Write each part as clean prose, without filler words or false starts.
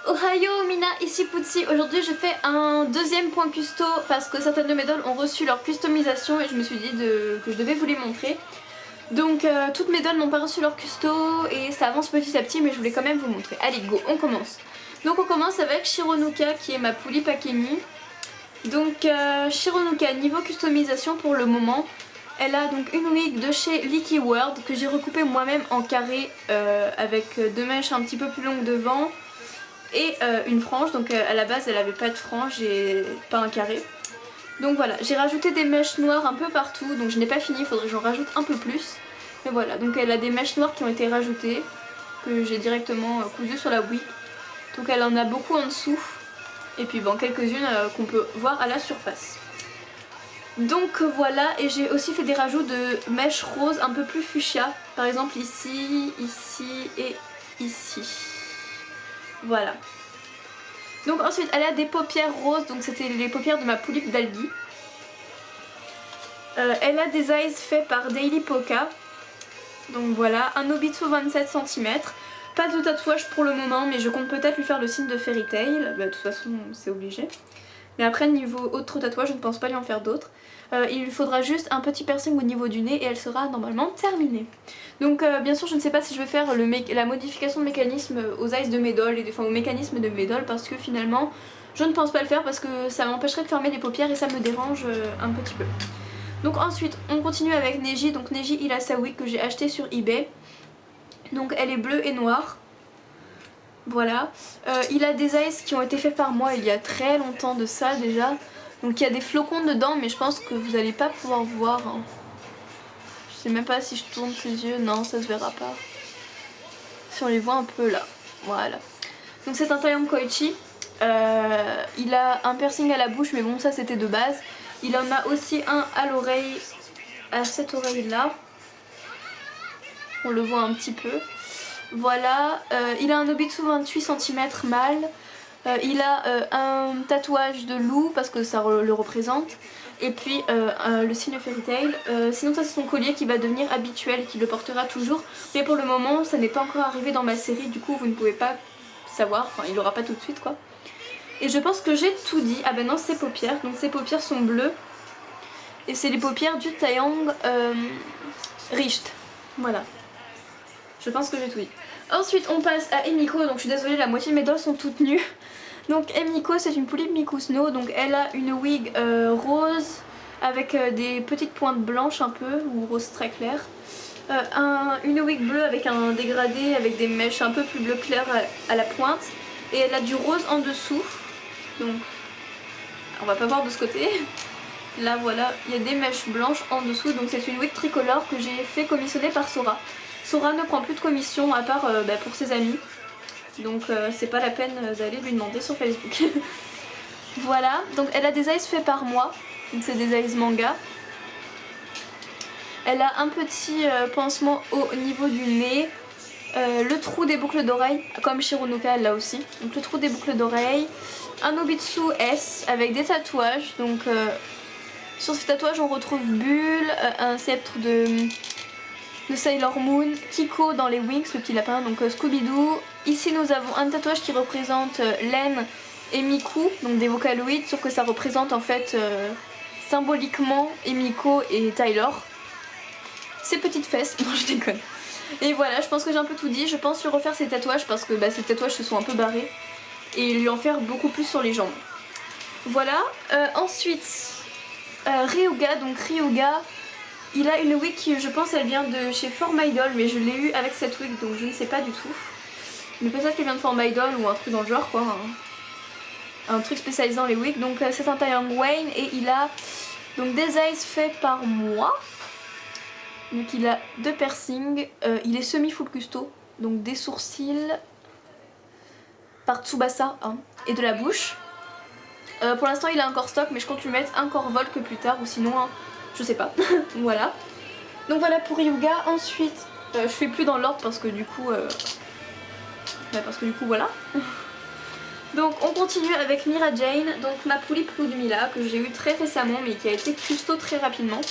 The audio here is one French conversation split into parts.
Ohio Mina, ici Poutsi. Aujourd'hui je fais un deuxième point custo parce que certaines de mes dolls ont reçu leur customisation et je me suis dit que je devais vous les montrer. Donc toutes mes dolls n'ont pas reçu leur custo et ça avance petit à petit, mais je voulais quand même vous montrer. Allez go, on commence. Donc on commence avec Shironuka qui est ma Poulip Akemi. Donc Shironuka niveau customisation pour le moment. Elle a donc une wig de chez Leaky World que j'ai recoupée moi-même en carré avec deux mèches un petit peu plus longues devant et une frange. Donc à la base elle avait pas de frange et pas un carré. Donc voilà, j'ai rajouté des mèches noires un peu partout, donc je n'ai pas fini, il faudrait que j'en rajoute un peu plus. Mais voilà, donc elle a des mèches noires qui ont été rajoutées, que j'ai directement cousues sur la wig. Donc elle en a beaucoup en dessous, et puis bon, quelques-unes qu'on peut voir à la surface. Donc voilà, et j'ai aussi fait des rajouts de mèches roses un peu plus fuchsia, par exemple ici, ici et ici. Voilà. Donc ensuite elle a des paupières roses, donc c'était les paupières de ma Poulip d'Algi. Elle a des eyes faits par Daily Poka. Donc voilà, un Obitsu 27 cm. Pas de tatouage pour le moment, mais je compte peut-être lui faire le signe de Fairy Tail. Bah, de toute façon c'est obligé. Mais après niveau autre tatouage je ne pense pas lui en faire d'autres. Il lui faudra juste un petit piercing au niveau du nez et elle sera normalement terminée. Donc bien sûr je ne sais pas si je vais faire la modification de mécanisme aux eyes de mes dolls, enfin au mécanisme de mes dolls, parce que finalement je ne pense pas le faire parce que ça m'empêcherait de fermer les paupières et ça me dérange un petit peu. Donc ensuite on continue avec Neji. Donc Neji il a sa wig que j'ai acheté sur eBay. Donc elle est bleue et noire. Voilà, il a des eyes qui ont été faits par moi il y a très longtemps de ça déjà. Donc il y a des flocons dedans mais je pense que vous n'allez pas pouvoir voir. Hein. Je sais même pas si je tourne ses yeux, non ça se verra pas. Si on les voit un peu là, voilà. Donc c'est un taillon Koichi. Il a un piercing à la bouche mais bon ça c'était de base. Il en a aussi un à l'oreille, à cette oreille là. On le voit un petit peu. Voilà, il a un Obitsu 28 cm mâle. Il a un tatouage de loup parce que ça le représente. Et puis le signe Fairy Tail. Sinon ça c'est son collier qui va devenir habituel et qui le portera toujours. Mais pour le moment ça n'est pas encore arrivé dans ma série, du coup vous ne pouvez pas savoir, enfin il l'aura pas tout de suite quoi. Et je pense que j'ai tout dit. Ah ben non, ses paupières, donc ses paupières sont bleues. Et c'est les paupières du Taeyang Richt. Voilà. Je pense que j'ai tout dit. Ensuite on passe à Emiko, donc je suis désolée la moitié de mes dolls sont toutes nues. Donc Emiko c'est une Poulip Miku Snow, donc elle a une wig rose avec des petites pointes blanches un peu, ou rose très clair. Une wig bleue avec un dégradé avec des mèches un peu plus bleu clair à la pointe. Et elle a du rose en dessous, donc on va pas voir de ce côté. Là voilà, il y a des mèches blanches en dessous, donc c'est une wig tricolore que j'ai fait commissionner par Sora. Sora ne prend plus de commission à part pour ses amis, donc c'est pas la peine d'aller lui demander sur Facebook. Voilà, donc elle a des eyes faits par moi, donc c'est des eyes manga. Elle a un petit pansement au niveau du nez, le trou des boucles d'oreilles, comme Shironuka elle l'a aussi, donc le trou des boucles d'oreilles, un Obitsu S avec des tatouages, donc sur ces tatouages on retrouve Bulle, un sceptre de Sailor Moon, Kiko dans les Wings, le petit lapin, donc Scooby-Doo. Ici nous avons un tatouage qui représente Len et Miku, donc des Vocaloids, sauf que ça représente en fait symboliquement Emiko et Tyler. Ses petites fesses, non je déconne. Et voilà, je pense que j'ai un peu tout dit. Je pense lui refaire ses tatouages parce que ses tatouages se sont un peu barrés. Et lui en faire beaucoup plus sur les jambes. Voilà, ensuite Ryuga, donc Ryuga, il a une wig qui je pense elle vient de chez For My Doll, mais je l'ai eu avec cette wig donc je ne sais pas du tout. Mais peut-être qu'elle vient de For My Doll ou un truc dans le genre quoi. Un truc spécialisé dans les wigs. Donc c'est un Taeyang Wayne et il a donc des eyes faits par moi. Donc il a deux piercings, il est semi full custo, donc des sourcils par Tsubasa hein, et de la bouche. Pour l'instant il a un corps stock mais je compte lui mettre un corps vol que plus tard ou sinon hein, je sais pas. Voilà. Donc voilà pour Ryuga. Ensuite je fais plus dans l'ordre parce que du coup voilà. Donc on continue avec Mira Jane, donc ma Poulip Ludmilla que j'ai eu très récemment mais qui a été custo très rapidement.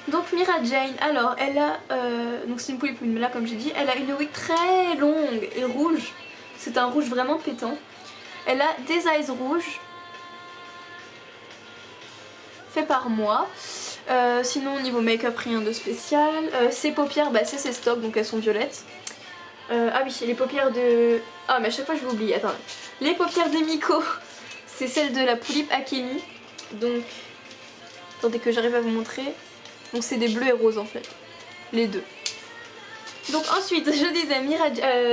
Donc Mira Jane, alors elle a, donc c'est une Poulip Ludmilla comme j'ai dit, elle a une wig très longue et rouge, c'est un rouge vraiment pétant. Elle a des eyes rouges, fait par moi. Sinon niveau make-up rien de spécial. Ses paupières, bah c'est ses stocks donc elles sont violettes. Ah oui, les paupières de... Ah mais à chaque fois je vais oublier, attends. Les paupières d'Emiko, c'est celles de la Poulippe Akemi. Donc, attendez que j'arrive à vous montrer. Donc c'est des bleus et roses en fait, les deux. Donc ensuite je disais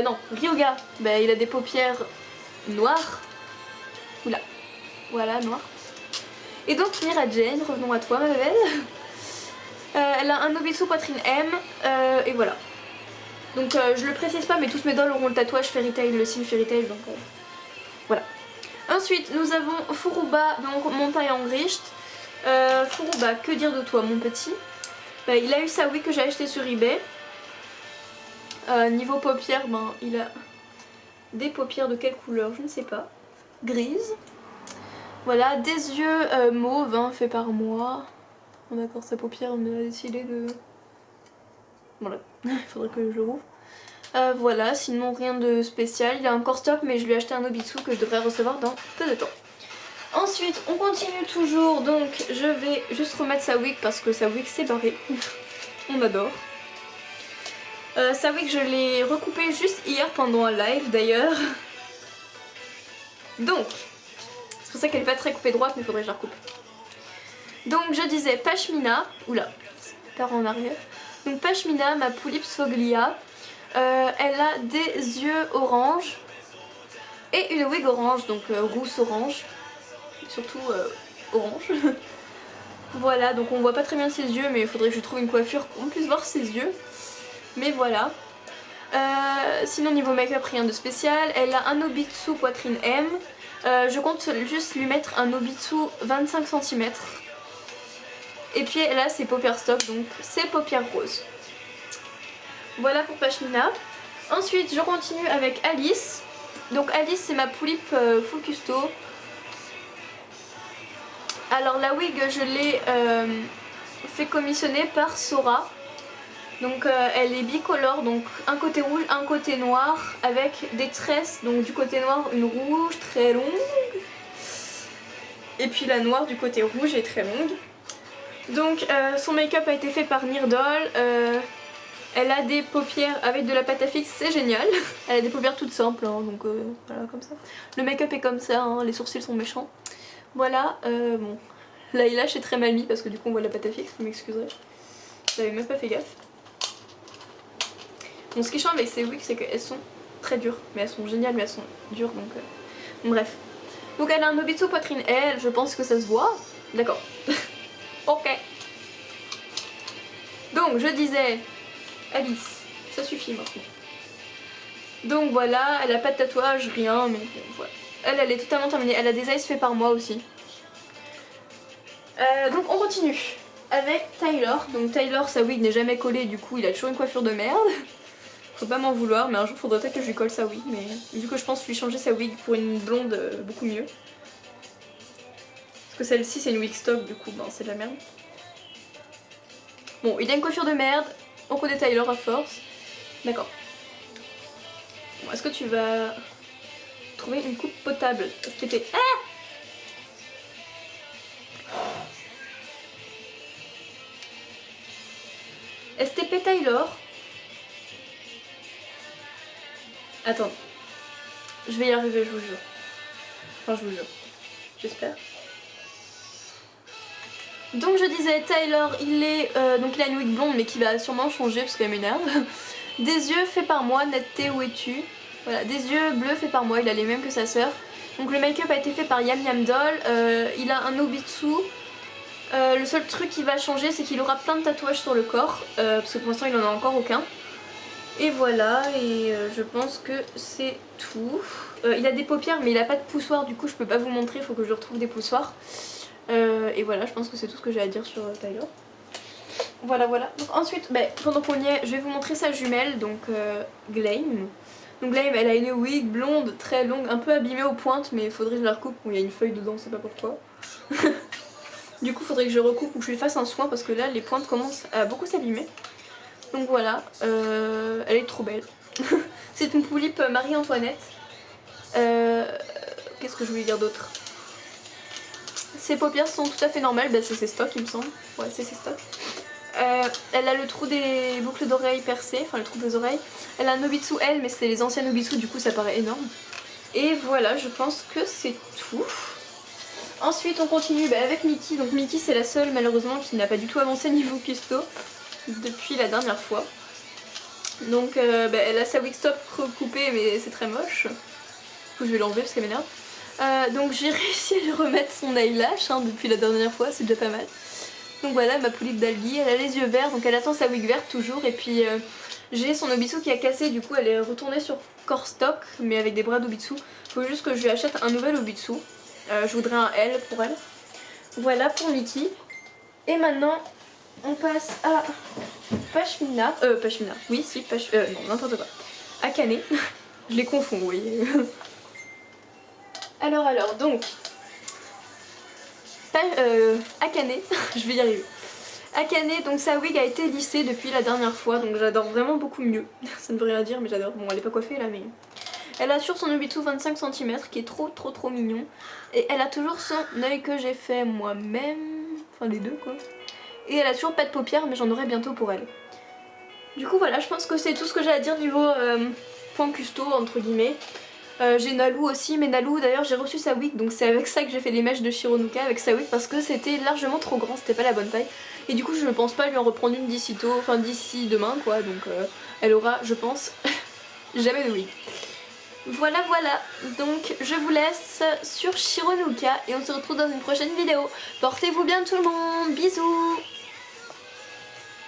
non, Ryoga, bah, il a des paupières noires. Oula, voilà, noires. Et donc Mira Jane, revenons à toi ma belle. Elle a un Nobitsu poitrine M, et voilà. Donc je le précise pas mais tous mes dolls auront le tatouage Fairy Tail, le signe Fairy Tail, donc voilà. Ensuite nous avons Furuba, donc montagne en Gricht. Furuba, que dire de toi mon petit? Bah, il a eu sa wig que j'ai acheté sur eBay. Niveau paupières, ben, il a des paupières de quelle couleur? Je ne sais pas. Grise. Voilà, des yeux mauves, hein, fait par moi. Bon, d'accord, sa paupière me a décidé de... Voilà, il faudrait que je le rouvre. Voilà, sinon rien de spécial. Il a encore stock, mais je lui ai acheté un Nobitsu que je devrais recevoir dans peu de temps. Ensuite, on continue toujours, donc je vais juste remettre sa wig parce que sa wig s'est barrée. On adore. Sa wig, je l'ai recoupée juste hier pendant un live d'ailleurs. Donc, c'est pour ça qu'elle n'est pas très coupée droite, mais il faudrait que je la recoupe. Donc je disais Pashmina, oula, par en arrière. Donc Pashmina, ma Poulippe Sfoglia, elle a des yeux orange et une wig orange, donc rousse orange, surtout orange. Voilà, donc on voit pas très bien ses yeux, mais il faudrait que je trouve une coiffure qu'on puisse voir ses yeux. Mais voilà. Sinon niveau make-up rien de spécial. Elle a un Nobitsu poitrine M. Je compte juste lui mettre un Nobitsu 25 cm. Et puis elle a ses paupières stock, donc ses paupières roses. Voilà pour Pashmina. Ensuite je continue avec Alice. Donc Alice c'est ma Poulippe full custo. Alors la wig je l'ai fait commissionner par Sora. Donc elle est bicolore, donc un côté rouge, un côté noir, avec des tresses, donc du côté noir une rouge très longue, et puis la noire du côté rouge est très longue. Donc son make-up a été fait par Nirdol, elle a des paupières avec de la pâte à fixe, c'est génial. Elle a des paupières toutes simples, hein, donc voilà comme ça. Le make-up est comme ça, hein, les sourcils sont méchants. Voilà, bon, l'eyelash est très mal mis parce que du coup on voit la pâte à fixe, vous m'excuserez. J'avais même pas fait gaffe. Bon, ce qui est chiant avec ces wigs, c'est qu'elles sont très dures. Mais elles sont géniales, mais elles sont dures, donc... Bref. Donc elle a un Nobitsu poitrine L, je pense que ça se voit. D'accord. Ok. Donc, je disais... Alice, ça suffit maintenant. Donc voilà, elle a pas de tatouage, rien, mais bon, voilà. Elle est totalement terminée. Elle a des eyes faits par moi aussi. Donc on continue avec Taylor. Donc Taylor, sa wig n'est jamais collée, du coup il a toujours une coiffure de merde. Faut pas m'en vouloir, mais un jour faudrait peut-être que je lui colle sa wig, mais vu que je pense lui changer sa wig pour une blonde beaucoup mieux. Parce que celle-ci c'est une wig stock, du coup ben c'est de la merde. Bon, il a une coiffure de merde, on connaît Taylor à force. D'accord. Bon, est-ce que tu vas trouver une coupe potable? STP. Ah! STP Taylor. Attends, je vais y arriver, je vous jure. Enfin, je vous jure. J'espère. Donc je disais, Taylor, donc il a une wig blonde mais qui va sûrement changer parce qu'elle m'énerve. Des yeux faits par moi, netteté, où es-tu? Voilà, des yeux bleus faits par moi, il a les mêmes que sa sœur. Donc le make-up a été fait par Yam Yam Doll, il a un Nobitsu. Le seul truc qui va changer c'est qu'il aura plein de tatouages sur le corps, parce que pour l'instant il en a encore aucun. Et voilà, et je pense que c'est tout. Il a des paupières mais il a pas de poussoir, du coup je peux pas vous montrer, il faut que je retrouve des poussoirs. Et voilà, je pense que c'est tout ce que j'ai à dire sur Taylor. Voilà, voilà. Donc ensuite, pendant qu'on y est, je vais vous montrer sa jumelle, donc Gleam. Donc Gleam, elle a une wig blonde très longue, un peu abîmée aux pointes, mais il faudrait que je la recoupe. Bon, il y a une feuille dedans, je sais pas pourquoi. Du coup, il faudrait que je recoupe ou que je lui fasse un soin parce que là, les pointes commencent à beaucoup s'abîmer. Donc voilà, elle est trop belle. C'est une Poulippe Marie-Antoinette. Qu'est-ce qu'est-ce que je voulais dire d'autre? Ses paupières sont tout à fait normales, bah c'est ses stocks il me semble. Ouais, c'est ses stocks. Elle a le trou des boucles d'oreilles percées, enfin le trou des oreilles. Elle a un Nobitsu L, mais c'est les anciens Nobitsu, du coup ça paraît énorme. Et voilà, je pense que c'est tout. Ensuite on continue avec Mickey. Donc Mickey c'est la seule malheureusement qui n'a pas du tout avancé niveau custo depuis la dernière fois. Donc elle a sa wig stop coupée mais c'est très moche. Du coup je vais l'enlever parce qu'elle m'énerve. Donc j'ai réussi à lui remettre son eyelash depuis la dernière fois, c'est déjà pas mal. Donc voilà ma poulpe d'Albi, elle a les yeux verts donc elle attend sa wig verte toujours. Et puis j'ai son Nobitsu qui a cassé, du coup elle est retournée sur corps stock mais avec des bras d'Obitsu. Faut juste que je lui achète un nouvel Obitsu. Je voudrais un L pour elle. Voilà pour Mickey. Et maintenant on passe à Pashmina. Pashmina, oui si, non n'importe quoi. Akane, je les confonds vous voyez. Alors donc Akane, je vais y arriver. Akane, donc sa wig a été lissée depuis la dernière fois, donc j'adore vraiment beaucoup mieux. Ça ne veut rien dire mais j'adore. Bon elle est pas coiffée là mais... Elle a toujours son Nobitsu 25 cm qui est trop mignon. Et elle a toujours son œil que j'ai fait moi-même, enfin les deux quoi. Et elle a toujours pas de paupières mais j'en aurai bientôt pour elle. Du coup voilà, je pense que c'est tout ce que j'ai à dire niveau point custo entre guillemets. J'ai Nalu aussi, mais Nalu d'ailleurs j'ai reçu sa wig, donc c'est avec ça que j'ai fait les mèches de Shironuka, avec sa wig parce que c'était largement trop grand, c'était pas la bonne taille. Et du coup je ne pense pas lui en reprendre une d'ici tôt, enfin d'ici demain quoi, donc elle aura je pense jamais de wig. Voilà, donc je vous laisse sur Shironuka et on se retrouve dans une prochaine vidéo. Portez-vous bien tout le monde, bisous.